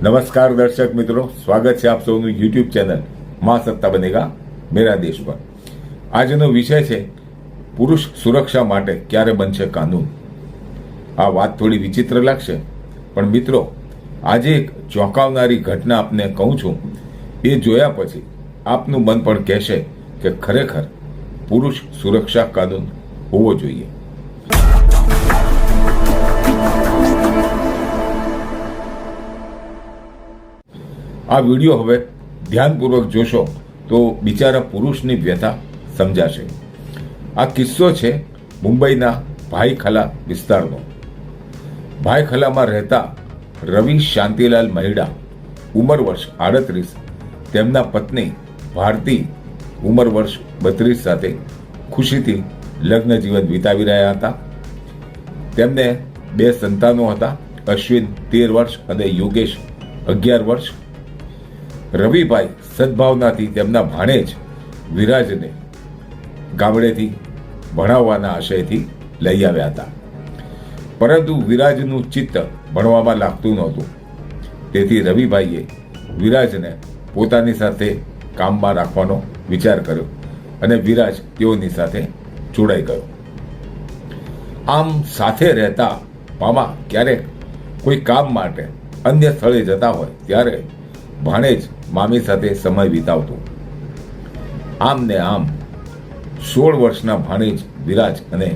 नमस्कार दर्शक मित्रों, स्वागत है आप સૌનું યુટ્યુબ ચેનલ માં સત્તા બનેગા મેરા દેશ પર। આજનો વિષય છે પુરુષ સુરક્ષા માટે ક્યારે બનશે કાનૂન। આ વાત થોડી વિચિત્ર લાગશે, પણ મિત્રો આજે એક ચોંકાવનારી ઘટના આપને કહું છું। એ જોયા પછી આપનું મન પણ કહેશે કે ખરેખર પુરુષ સુરક્ષા કાનૂન હોવો જોઈએ। આ વિડીયો હવે ધ્યાનપૂર્વક જોશો તો બિચારા પુરુષની વ્યથા સમજાશે। આ કિસ્સો છે મુંબઈના ભાઈખલા વિસ્તારનો। ભાઈખલામાં રહેતા રવિ શાંતિલાલ મહિડા, ઉંમર વર્ષ 38, તેમના પત્ની ભારતી, ઉંમર વર્ષ 32 સાથે ખુશીથી લગ્ન જીવન વિતાવી રહ્યા હતા। તેમને 2 સંતાનો હતા, અશ્વિન 13 વર્ષ અને યોગેશ 11 વર્ષ। રવિભાઈ સદભાવનાથી તેમના ભાણેજ વિરાજને ગામડેથી ભણાવવાના આશયથી લઈ આવ્યા હતા, પરંતુ વિરાજનું ચિત્ત ભણવામાં લાગતું નહોતું। તેથી રવિભાઈએ વિરાજને પોતાની સાથે કામમાં રાખવાનો વિચાર કર્યો અને વિરાજ તેઓની સાથે જોડાઈ ગયો। આમ સાથે રહેતા મામા ક્યારેક કોઈ કામ માટે અન્ય સ્થળે જતા હોય ત્યારે ભાણેજ મામી સાથે સમય વિતાવતો। આમ ને આમ 16 વર્ષના ભાણેજ વિરાજ અને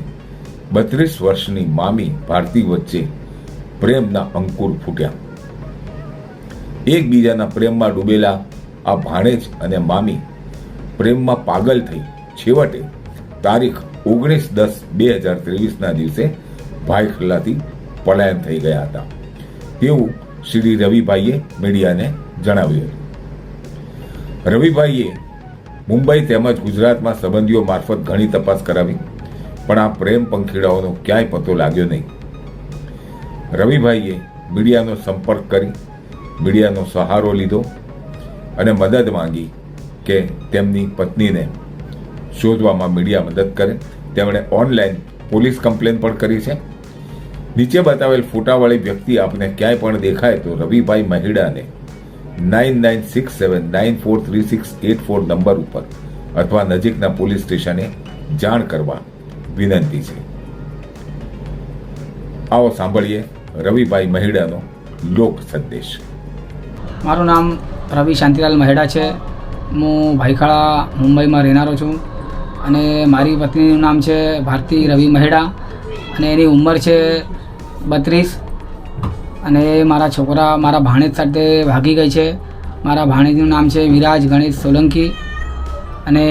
32 વર્ષની મામી ભારતી વચ્ચે પ્રેમના અંકુર ફૂટ્યા। એકબીજાના પ્રેમમાં ડૂબેલા આ ભાણેજ અને મામી પ્રેમમાં પાગલ થઈ છેવટે તારીખ 19/10/2023ના દિવસે ભાઈખલાથી પલાયન થઈ ગયા હતા, તેવું શ્રી રવિભાઈએ મીડિયાને જણાવ્યું હતું। રવિભાઈએ મુંબઈ તેમજ ગુજરાતમાં સંબંધીઓ મારફત ઘણી તપાસ કરાવી, પણ આ પ્રેમ પંખીડાઓનો ક્યાંય પતો લાગ્યો નહીં। રવિભાઈએ મીડિયાનો સંપર્ક કરી મીડિયાનો સહારો લીધો અને મદદ માંગી કે તેમની પત્નીને શોધવામાં મીડિયા મદદ કરે। તેમણે ઓનલાઈન પોલીસ કમ્પ્લેન પણ કરી છે। નીચે બતાવેલ ફોટાવાળી વ્યક્તિ આપને ક્યાંય પણ દેખાય તો રવિભાઈ મહિડાને 9967943684 નંબર ઉપર અથવા નજીકના પોલીસ સ્ટેશને જાણ કરવા વિનંતી છે। આવો સાંભળીએ રવિભાઈ મહિડાનો લોક સંદેશ। મારું નામ રવિ શાંતિલાલ મહેડા છે। હું ભાઈખલા મુંબઈમાં રહેનારો છું અને મારી પત્નીનું નામ છે ભારતી રવિ મહેડા અને એની ઉંમર છે 32 અને મારા છોકરા મારા ભાણેજ સાથે ભાગી ગઈ છે। મારા ભાણેજનું નામ છે વિરાજ ગણેશ સોલંકી અને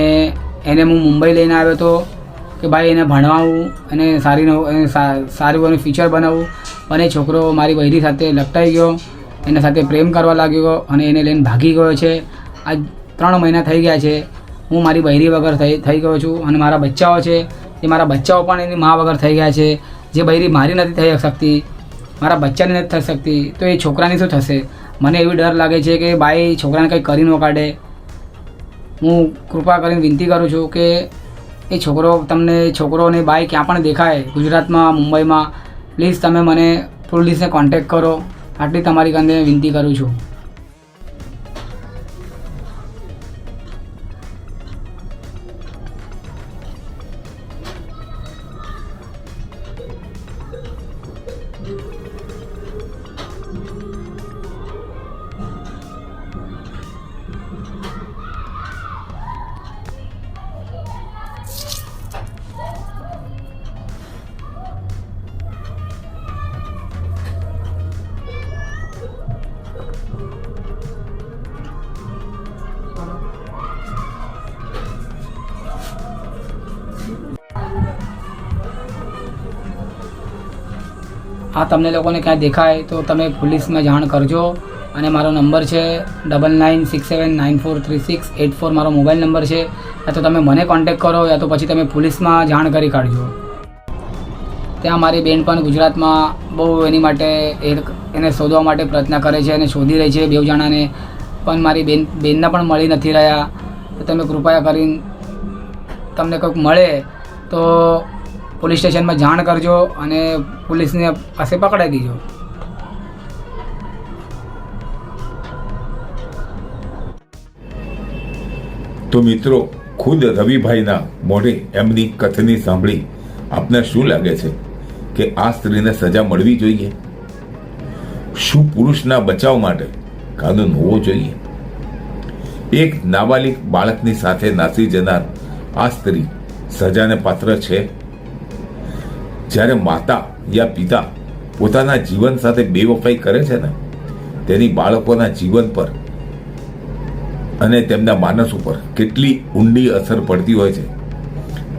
એને હું મુંબઈ લઈને આવ્યો હતો કે ભાઈ એને ભણવાવું અને સારું એનું ફ્યુચર બનાવવું, અને છોકરો મારી બૈરી સાથે લપટાઈ ગયો, એના સાથે પ્રેમ કરવા લાગ્યો અને એને લઈને ભાગી ગયો છે। આજ 3 મહિના થઈ ગયા છે। હું મારી બૈરી વગર થઈ ગયો છું અને મારા બચ્ચાઓ છે એ મારા બચ્ચાઓ પણ એની મા વગર થઈ ગયા છે। જે બૈરી મારી નથી થઈ શકતી, મારા બચ્ચાની નથી થઈ શકતી, તો એ છોકરાની શું થશે? મને એવી ડર લાગે છે કે ભાઈ છોકરાને કંઈ કરી ન કાઢે। હું કૃપા કરીને વિનંતી કરું છું કે એ છોકરો અને બાઈ ક્યાં પણ દેખાય ગુજરાતમાં, મુંબઈમાં, પ્લીઝ તમે મને પોલીસને કોન્ટેક્ટ કરો। આટલી તમારી કારણે વિનંતી કરું છું। આ તમને લોકોને ક્યાંય દેખાય તો તમે પોલીસમાં જાણ કરજો અને મારો નંબર છે 9967943684 મારો મોબાઈલ નંબર છે। યા તો તમે મને કોન્ટેક્ટ કરો યા તો પછી તમે પોલીસમાં જાણ કરી કાઢજો। ત્યાં મારી બેન પણ ગુજરાતમાં બહુ એની માટે એને શોધવા માટે પ્રયત્ન કરે છે અને શોધી રહી છે 2 જણાને, પણ મારી બેનના પણ મળી નથી રહ્યા। તો તમે કૃપયા કરીને તમને કંઈક મળે તો પોલીસ સ્ટેશનમાં જાણ કરજો અને પોલીસને પાસે પકડાઈ દીજો। તો મિત્રો, ખુદ રવિભાઈના મોઢે એમની કથની સાંભળી આપને શું લાગે છે કે આ સ્ત્રીને સજા મળવી જોઈએ? શું પુરુષના બચાવ માટે કાનૂન હોવો જોઈએ? એક નાબાલિગ બાળકની સાથે નાસી જનાર આ સ્ત્રી સજાને પાત્ર છે? જ્યારે માતા યા પિતા પોતાના જીવન સાથે બેવફાઈ કરે છે ને, તેની બાળકોના જીવન પર અને તેમના માનસ ઉપર કેટલી ઊંડી અસર પડતી હોય છે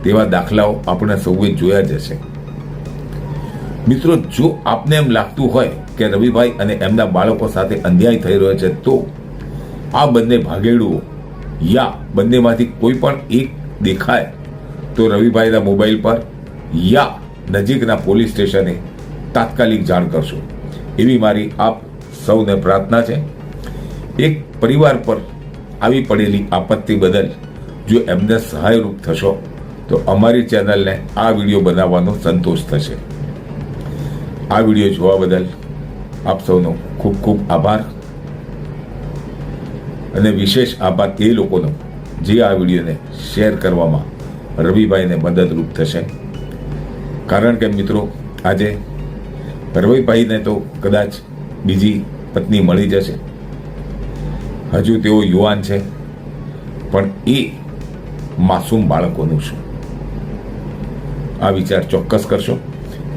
તેવા દાખલાઓ આપણે સૌએ જોયા જ હશે. મિત્રો, જો આપને એમ લાગતું હોય કે રવિભાઈ અને એમના બાળકો સાથે અન્યાય થઈ રહ્યો છે, તો આ બંને ભાગેડુઓ યા બંનેમાંથી કોઈ પણ એક દેખાય તો રવિભાઈના મોબાઈલ પર યા નજીકના પોલીસ સ્ટેશને તાત્કાલિક જાણ કરશો, એવી મારી આપ સૌને પ્રાર્થના છે. એક પરિવાર પર આવી પડેલી આપત્તિ બદલ જો એમને સહાયરૂપ થશો તો અમારી ચેનલને આ વિડીયો બનાવવાનો સંતોષ થશે. આ વિડીયો જોવા બદલ આપ સૌનો ખૂબ ખૂબ આભાર, અને વિશેષ આભાર એ લોકોનો જે આ વિડીયોને શેર કરવામાં રવિભાઈને મદદરૂપ થશે. કારણ કે મિત્રો, આજે રવિભાઈને તો કદાચ બીજી પત્ની મળી જશે, હજુ તેઓ યુવાન છે, પણ એ માસૂમ બાળકોનું શું? આ વિચાર ચોક્કસ કરશો.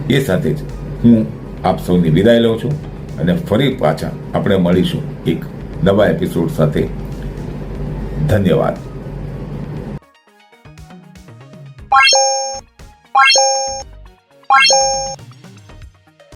એ સાથે જ હું આપ સૌની વિદાય લઉં છું, અને ફરી પાછા આપણે મળીશું એક નવા એપિસોડ સાથે. ધન્યવાદ.